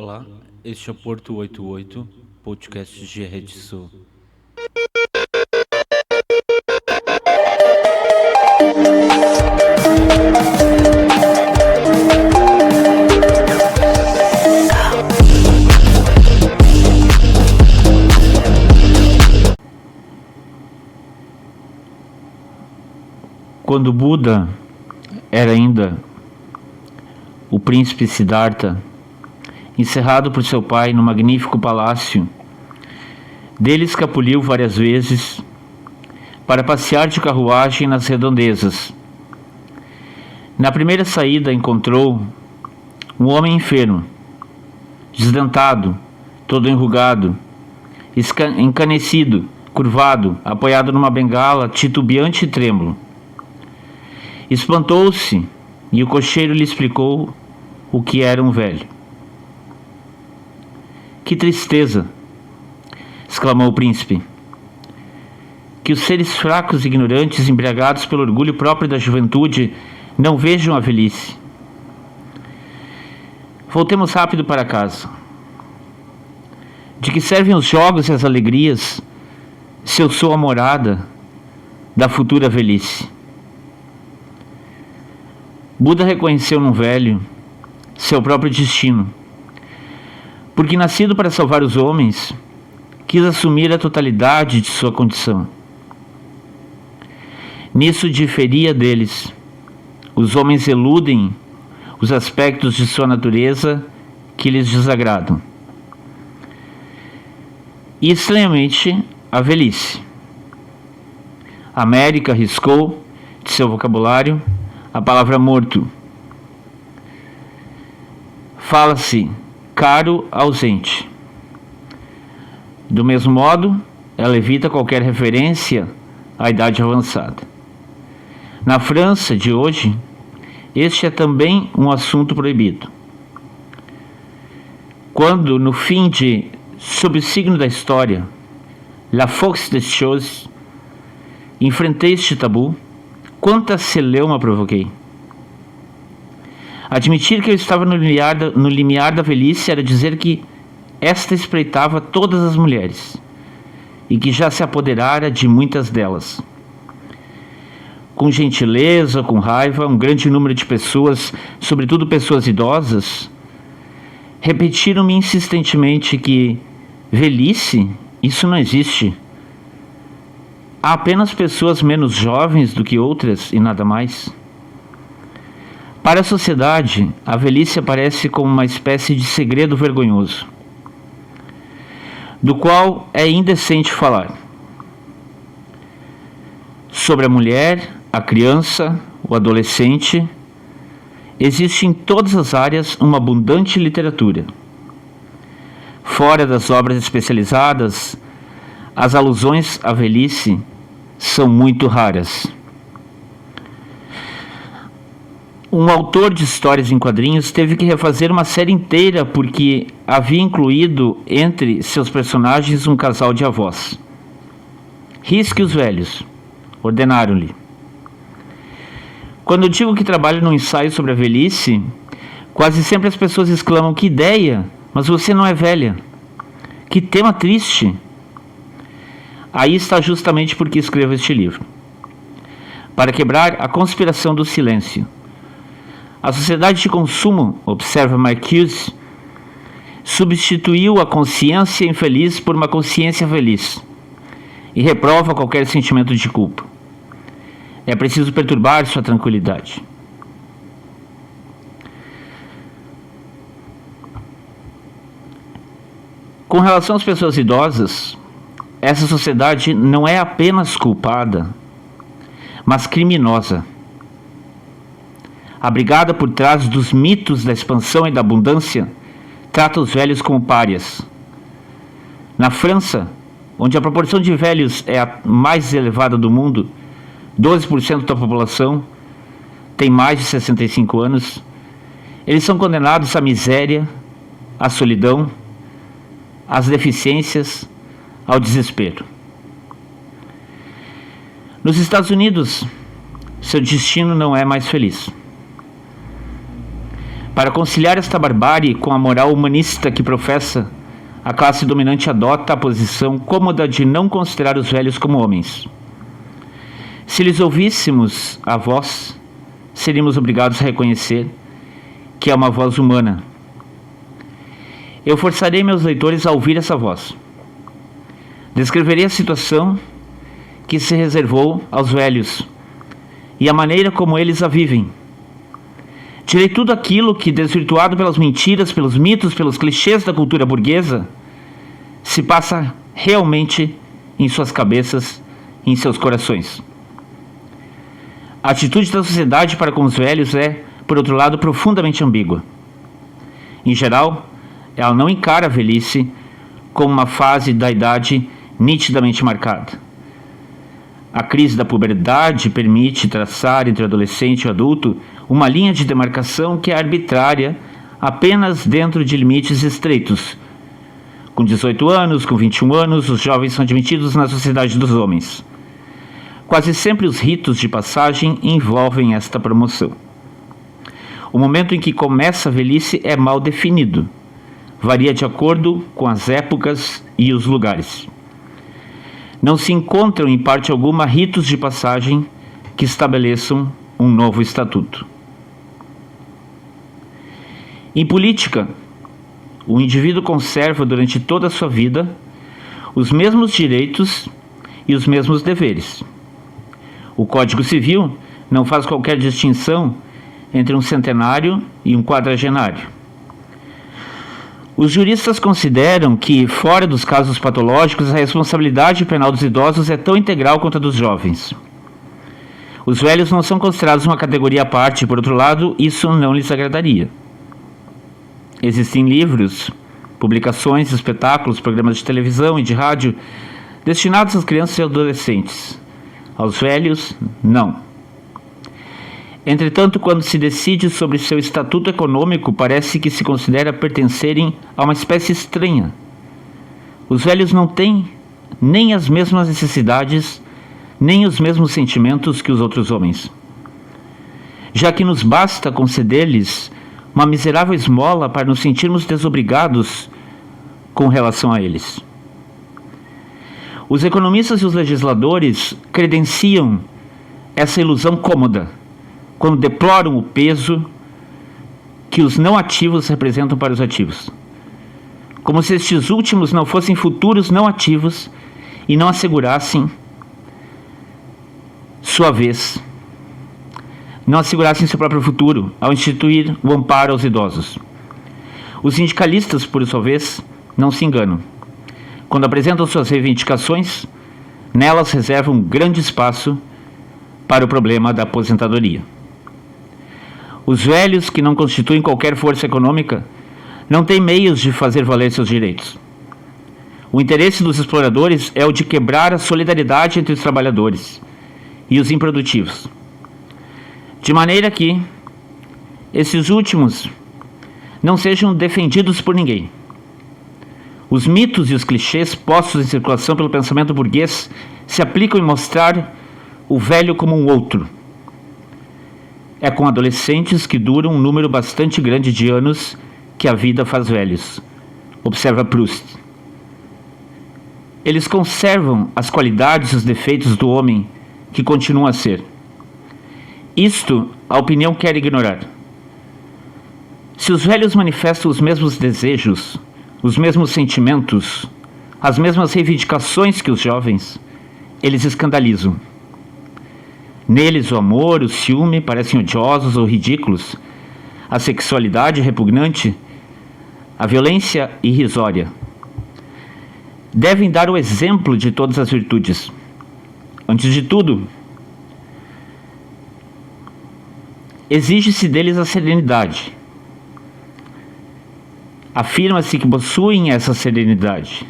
Olá, este é o Porto 88, podcast de Rede Sul. Quando Buda era ainda o príncipe Siddhartha, encerrado por seu pai no magnífico palácio, dele escapuliu várias vezes para passear de carruagem nas redondezas. Na primeira saída encontrou um homem enfermo, desdentado, todo enrugado, encanecido, curvado, apoiado numa bengala, titubeante e trêmulo. Espantou-se e o cocheiro lhe explicou o que era um velho. Que tristeza! Exclamou o príncipe. Que os seres fracos e ignorantes, embriagados pelo orgulho próprio da juventude, não vejam a velhice. Voltemos rápido para casa. De que servem os jogos e as alegrias, se eu sou a morada da futura velhice? Buda reconheceu no velho seu próprio destino, porque, nascido para salvar os homens, quis assumir a totalidade de sua condição. Nisso diferia deles. Os homens eludem os aspectos de sua natureza que lhes desagradam. E estranhamente a velhice. América riscou de seu vocabulário a palavra morto. Fala-se caro ausente. Do mesmo modo, ela evita qualquer referência à idade avançada. Na França de hoje, este é também um assunto proibido. Quando, no fim de Sob o signo da história, La Force des Choses, enfrentei este tabu, quanta celeuma provoquei. Admitir que eu estava no limiar da velhice era dizer que esta espreitava todas as mulheres e que já se apoderara de muitas delas. Com gentileza, com raiva, um grande número de pessoas, sobretudo pessoas idosas, repetiram-me insistentemente que velhice, isso não existe. Há apenas pessoas menos jovens do que outras e nada mais. Para a sociedade, a velhice aparece como uma espécie de segredo vergonhoso, do qual é indecente falar. Sobre a mulher, a criança, o adolescente, existe em todas as áreas uma abundante literatura. Fora das obras especializadas, as alusões à velhice são muito raras. Um autor de histórias em quadrinhos teve que refazer uma série inteira porque havia incluído entre seus personagens um casal de avós. Risque os velhos, ordenaram-lhe. Quando eu digo que trabalho num ensaio sobre a velhice, quase sempre as pessoas exclamam: que ideia, mas você não é velha. Que tema triste. Aí está justamente porque escrevo este livro. Para quebrar a conspiração do silêncio. A sociedade de consumo, observa Marcuse, substituiu a consciência infeliz por uma consciência feliz e reprova qualquer sentimento de culpa. É preciso perturbar sua tranquilidade. Com relação às pessoas idosas, essa sociedade não é apenas culpada, mas criminosa. Abrigada por trás dos mitos da expansão e da abundância, trata os velhos como párias. Na França, onde a proporção de velhos é a mais elevada do mundo, 12% da população tem mais de 65 anos, eles são condenados à miséria, à solidão, às deficiências, ao desespero. Nos Estados Unidos, seu destino não é mais feliz. Para conciliar esta barbárie com a moral humanista que professa, a classe dominante adota a posição cômoda de não considerar os velhos como homens. Se lhes ouvíssemos a voz, seríamos obrigados a reconhecer que é uma voz humana. Eu forçarei meus leitores a ouvir essa voz. Descreverei a situação que se reservou aos velhos e a maneira como eles a vivem. Direi tudo aquilo que, desvirtuado pelas mentiras, pelos mitos, pelos clichês da cultura burguesa, se passa realmente em suas cabeças e em seus corações. A atitude da sociedade para com os velhos é, por outro lado, profundamente ambígua. Em geral, ela não encara a velhice como uma fase da idade nitidamente marcada. A crise da puberdade permite traçar entre o adolescente e o adulto uma linha de demarcação que é arbitrária apenas dentro de limites estreitos. Com 18 anos, com 21 anos, os jovens são admitidos na sociedade dos homens. Quase sempre os ritos de passagem envolvem esta promoção. O momento em que começa a velhice é mal definido. Varia de acordo com as épocas e os lugares. Não se encontram, em parte alguma, ritos de passagem que estabeleçam um novo estatuto. Em política, o indivíduo conserva durante toda a sua vida os mesmos direitos e os mesmos deveres. O Código Civil não faz qualquer distinção entre um centenário e um quadragenário. Os juristas consideram que, fora dos casos patológicos, a responsabilidade penal dos idosos é tão integral quanto a dos jovens. Os velhos não são considerados uma categoria à parte, por outro lado, isso não lhes agradaria. Existem livros, publicações, espetáculos, programas de televisão e de rádio destinados às crianças e adolescentes. Aos velhos, não. Entretanto, quando se decide sobre seu estatuto econômico, parece que se considera pertencerem a uma espécie estranha. Os velhos não têm nem as mesmas necessidades, nem os mesmos sentimentos que os outros homens. Já que nos basta conceder-lhes uma miserável esmola para nos sentirmos desobrigados com relação a eles. Os economistas e os legisladores credenciam essa ilusão cômoda quando deploram o peso que os não ativos representam para os ativos. Como se estes últimos não fossem futuros não ativos e não assegurassem sua vez, não assegurassem seu próprio futuro ao instituir o amparo aos idosos. Os sindicalistas, por sua vez, não se enganam. Quando apresentam suas reivindicações, nelas reservam um grande espaço para o problema da aposentadoria. Os velhos, que não constituem qualquer força econômica, não têm meios de fazer valer seus direitos. O interesse dos exploradores é o de quebrar a solidariedade entre os trabalhadores e os improdutivos, de maneira que esses últimos não sejam defendidos por ninguém. Os mitos e os clichês postos em circulação pelo pensamento burguês se aplicam em mostrar o velho como um outro. É com adolescentes que duram um número bastante grande de anos que a vida faz velhos, observa Proust. Eles conservam as qualidades e os defeitos do homem que continuam a ser. Isto a opinião quer ignorar. Se os velhos manifestam os mesmos desejos, os mesmos sentimentos, as mesmas reivindicações que os jovens, eles escandalizam. Neles o amor, o ciúme parecem odiosos ou ridículos, a sexualidade repugnante, a violência irrisória. Devem dar o exemplo de todas as virtudes. Antes de tudo, exige-se deles a serenidade. Afirma-se que possuem essa serenidade,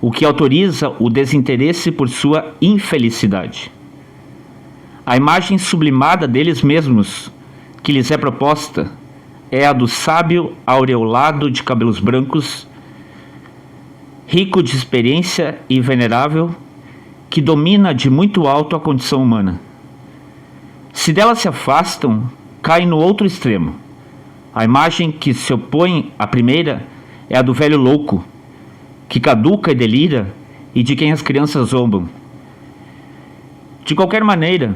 o que autoriza o desinteresse por sua infelicidade. A imagem sublimada deles mesmos que lhes é proposta é a do sábio aureolado de cabelos brancos, rico de experiência e venerável, que domina de muito alto a condição humana. Se dela se afastam, caem no outro extremo, A imagem que se opõe à primeira é a do velho louco, que caduca e delira e de quem as crianças zombam. De qualquer maneira,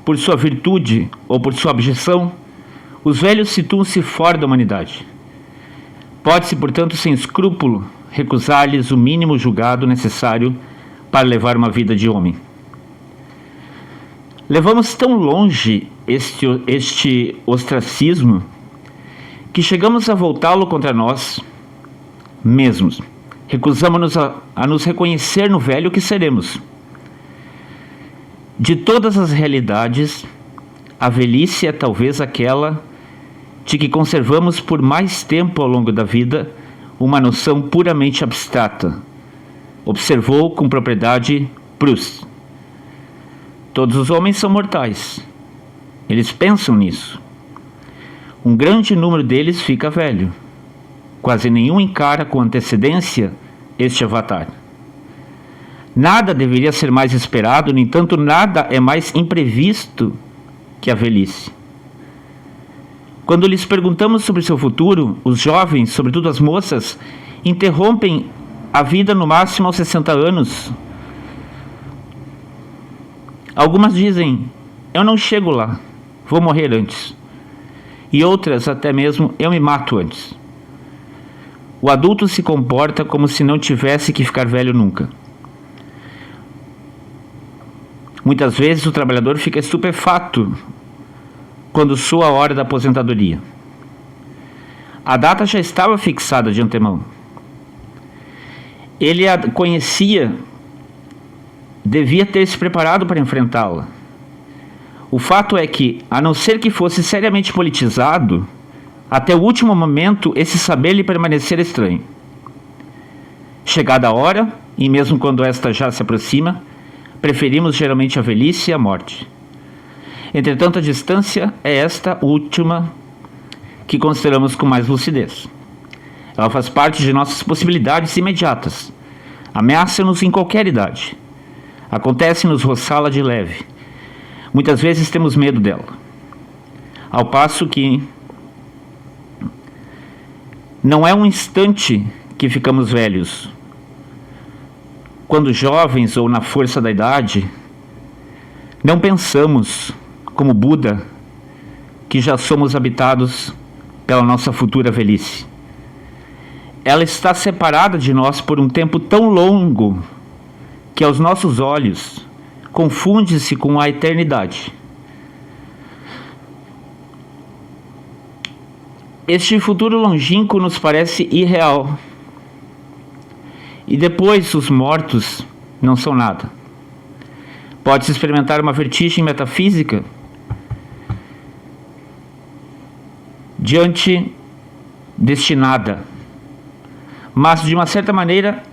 por sua virtude ou por sua abjeção, os velhos situam-se fora da humanidade. Pode-se, portanto, sem escrúpulo, recusar-lhes o mínimo julgado necessário para levar uma vida de homem. Levamos tão longe este ostracismo que chegamos a voltá-lo contra nós mesmos. Recusamos-nos a nos reconhecer no velho que seremos. De todas as realidades, a velhice é talvez aquela de que conservamos por mais tempo ao longo da vida uma noção puramente abstrata, observou com propriedade Proust. Todos os homens são mortais. Eles pensam nisso. Um grande número deles fica velho. Quase nenhum encara com antecedência este avatar. Nada deveria ser mais esperado, no entanto, nada é mais imprevisto que a velhice. Quando lhes perguntamos sobre seu futuro, os jovens, sobretudo as moças, interrompem a vida no máximo aos 60 anos. Algumas dizem, eu não chego lá, vou morrer antes. E outras até mesmo, eu me mato antes. O adulto se comporta como se não tivesse que ficar velho nunca. Muitas vezes o trabalhador fica estupefato quando soa a hora da aposentadoria. A data já estava fixada de antemão. Ele a conhecia, devia ter se preparado para enfrentá-la. O fato é que, a não ser que fosse seriamente politizado, até o último momento esse saber lhe permanecera estranho. Chegada a hora, e mesmo quando esta já se aproxima, preferimos geralmente a velhice e a morte. Entretanto, a distância é esta última que consideramos com mais lucidez. Ela faz parte de nossas possibilidades imediatas. Ameaça-nos em qualquer idade. Acontece-nos roçá-la de leve. Muitas vezes temos medo dela. Ao passo que não é um instante que ficamos velhos. Quando jovens ou na força da idade, não pensamos, como Buda, que já somos habitados pela nossa futura velhice. Ela está separada de nós por um tempo tão longo que aos nossos olhos confunde-se com a eternidade. Este futuro longínquo nos parece irreal. E depois os mortos não são nada. Pode-se experimentar uma vertigem metafísica diante deste nada. Mas, de uma certa maneira,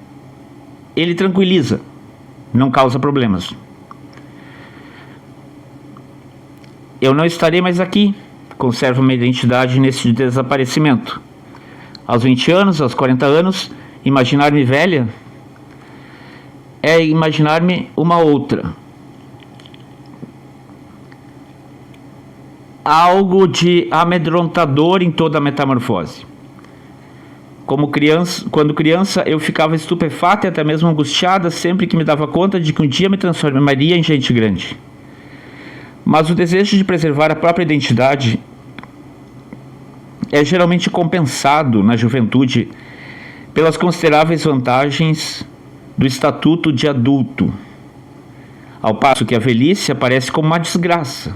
ele tranquiliza, não causa problemas. Eu não estarei mais aqui, conservo minha identidade nesse desaparecimento. Aos 20 anos, aos 40 anos, imaginar-me velha é imaginar-me uma outra. Algo de amedrontador em toda a metamorfose. Quando criança, eu ficava estupefata e até mesmo angustiada sempre que me dava conta de que um dia me transformaria em gente grande. Mas o desejo de preservar a própria identidade é geralmente compensado na juventude pelas consideráveis vantagens do estatuto de adulto, ao passo que a velhice aparece como uma desgraça.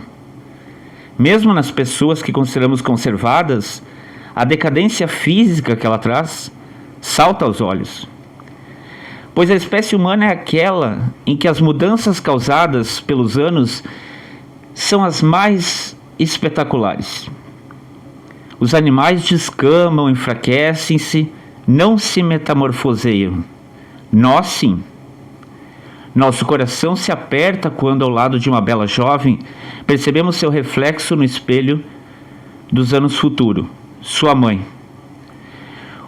Mesmo nas pessoas que consideramos conservadas, a decadência física que ela traz salta aos olhos. Pois a espécie humana é aquela em que as mudanças causadas pelos anos são as mais espetaculares. Os animais descamam, enfraquecem-se, não se metamorfoseiam. Nós sim. Nosso coração se aperta quando, ao lado de uma bela jovem, percebemos seu reflexo no espelho dos anos futuros, sua mãe.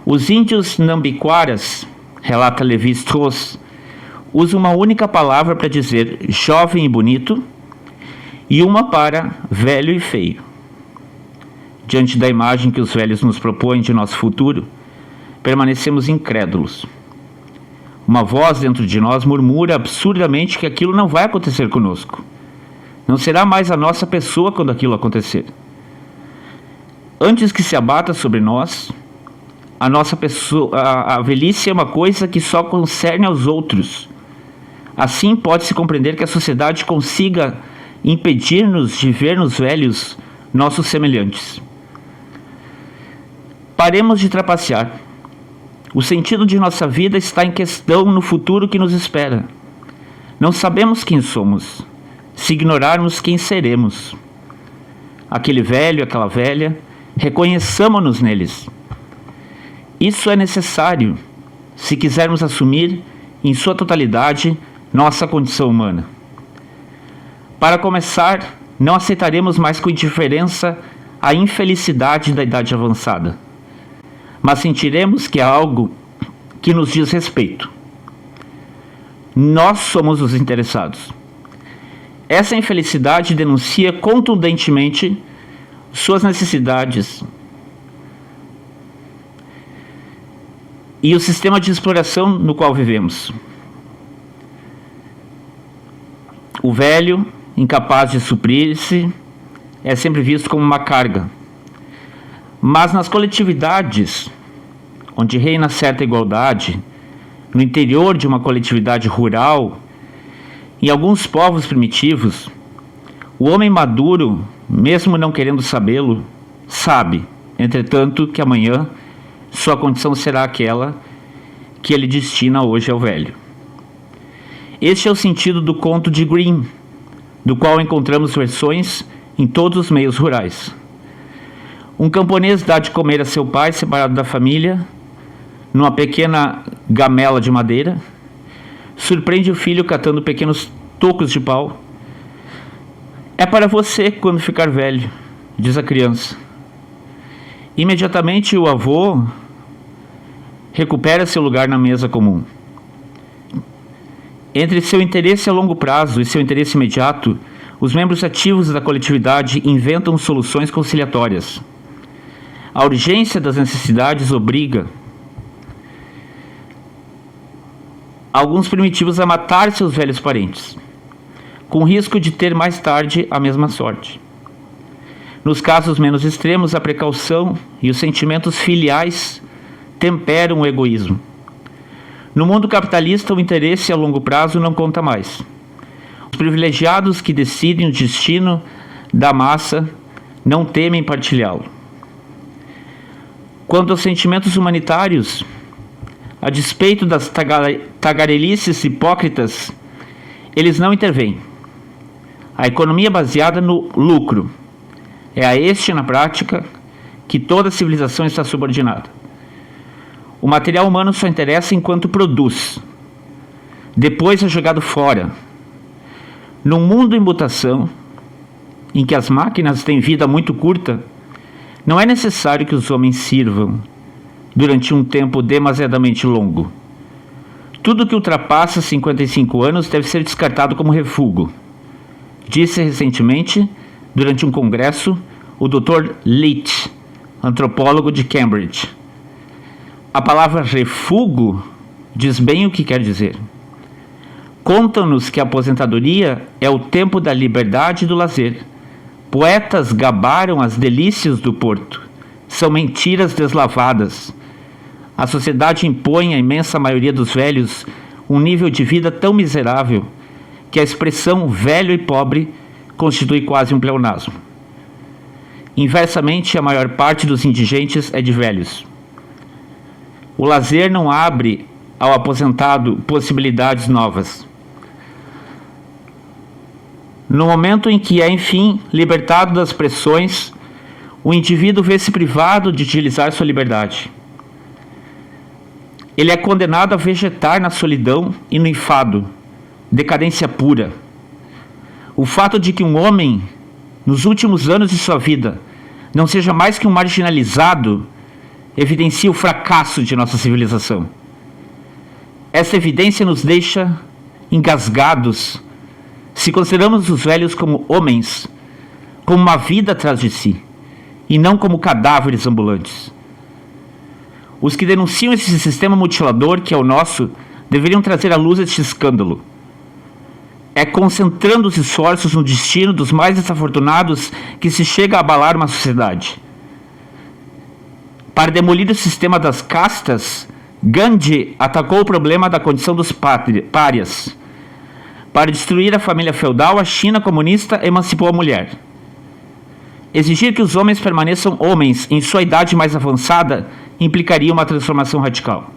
Os índios nambiquaras, relata Lévi-Strauss, usam uma única palavra para dizer jovem e bonito e uma para velho e feio. diante da imagem que os velhos nos propõem de nosso futuro, permanecemos incrédulos. Uma voz dentro de nós murmura absurdamente que aquilo não vai acontecer conosco. Não será mais a nossa pessoa quando aquilo acontecer. Antes que se abata sobre nós, a nossa pessoa, a velhice é uma coisa que só concerne aos outros. Assim pode-se compreender que a sociedade consiga impedir-nos de ver nos velhos nossos semelhantes. Paremos de trapacear. O sentido de nossa vida está em questão no futuro que nos espera. Não sabemos quem somos, se ignorarmos quem seremos. Aquele velho, aquela velha, reconheçamos-nos neles. Isso é necessário se quisermos assumir em sua totalidade nossa condição humana. Para começar, não aceitaremos mais com indiferença a infelicidade da idade avançada, mas sentiremos que é algo que nos diz respeito. Nós somos os interessados. Essa infelicidade denuncia contundentemente suas necessidades e o sistema de exploração no qual vivemos. O velho, incapaz de suprir-se, é sempre visto como uma carga. Mas nas coletividades, onde reina certa igualdade, no interior de uma coletividade rural, em alguns povos primitivos, o homem maduro, mesmo não querendo sabê-lo, sabe, entretanto, que amanhã sua condição será aquela que ele destina hoje ao velho. Este é o sentido do conto de Grimm, do qual encontramos versões em todos os meios rurais. Um camponês dá de comer a seu pai, separado da família, numa pequena gamela de madeira. Surpreende o filho catando pequenos tocos de pau. É para você quando ficar velho, diz a criança. Imediatamente o avô recupera seu lugar na mesa comum. Entre seu interesse a longo prazo e seu interesse imediato, os membros ativos da coletividade inventam soluções conciliatórias. A urgência das necessidades obriga alguns primitivos a matar seus velhos parentes, com risco de ter mais tarde a mesma sorte. Nos casos menos extremos, a precaução e os sentimentos filiais temperam o egoísmo. No mundo capitalista, o interesse a longo prazo não conta mais. Os privilegiados que decidem o destino da massa não temem partilhá-lo. Quanto aos sentimentos humanitários, a despeito das tagarelices hipócritas, eles não intervêm. A economia baseada no lucro é a este, na prática, que toda civilização está subordinada. O material humano só interessa enquanto produz. Depois é jogado fora. Num mundo em mutação, em que as máquinas têm vida muito curta, não é necessário que os homens sirvam durante um tempo demasiadamente longo. Tudo que ultrapassa 55 anos deve ser descartado como refúgio, disse recentemente, durante um congresso, o Dr. Leach, antropólogo de Cambridge. A palavra refúgio diz bem o que quer dizer. Contam-nos que a aposentadoria é o tempo da liberdade e do lazer. Poetas gabaram as delícias do porto. São mentiras deslavadas. A sociedade impõe à imensa maioria dos velhos um nível de vida tão miserável que a expressão velho e pobre constitui quase um pleonasmo. Inversamente, a maior parte dos indigentes é de velhos. O lazer não abre ao aposentado possibilidades novas. No momento em que é, enfim, libertado das pressões, o indivíduo vê-se privado de utilizar sua liberdade. Ele é condenado a vegetar na solidão e no enfado, decadência pura. O fato de que um homem, nos últimos anos de sua vida, não seja mais que um marginalizado, evidencia o fracasso de nossa civilização. Essa evidência nos deixa engasgados se consideramos os velhos como homens, como uma vida atrás de si, e não como cadáveres ambulantes. Os que denunciam esse sistema mutilador que é o nosso deveriam trazer à luz este escândalo. É concentrando os esforços no destino dos mais desafortunados que se chega a abalar uma sociedade. Para demolir o sistema das castas, Gandhi atacou o problema da condição dos párias. Para destruir a família feudal, a China comunista emancipou a mulher. Exigir que os homens permaneçam homens em sua idade mais avançada implicaria uma transformação radical.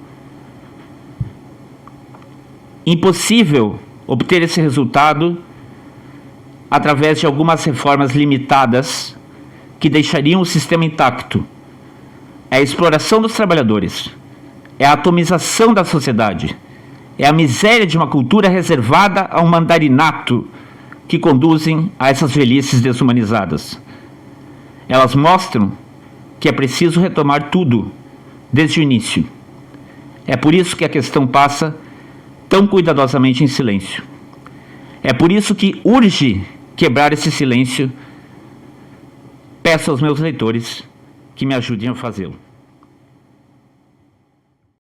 Impossível obter esse resultado através de algumas reformas limitadas que deixariam o sistema intacto. É a exploração dos trabalhadores, é a atomização da sociedade, é a miséria de uma cultura reservada a um mandarinato que conduzem a essas velhices desumanizadas. Elas mostram que é preciso retomar tudo desde o início. É por isso que a questão passa tão cuidadosamente em silêncio. É por isso que urge quebrar esse silêncio. Peço aos meus leitores que me ajudem a fazê-lo.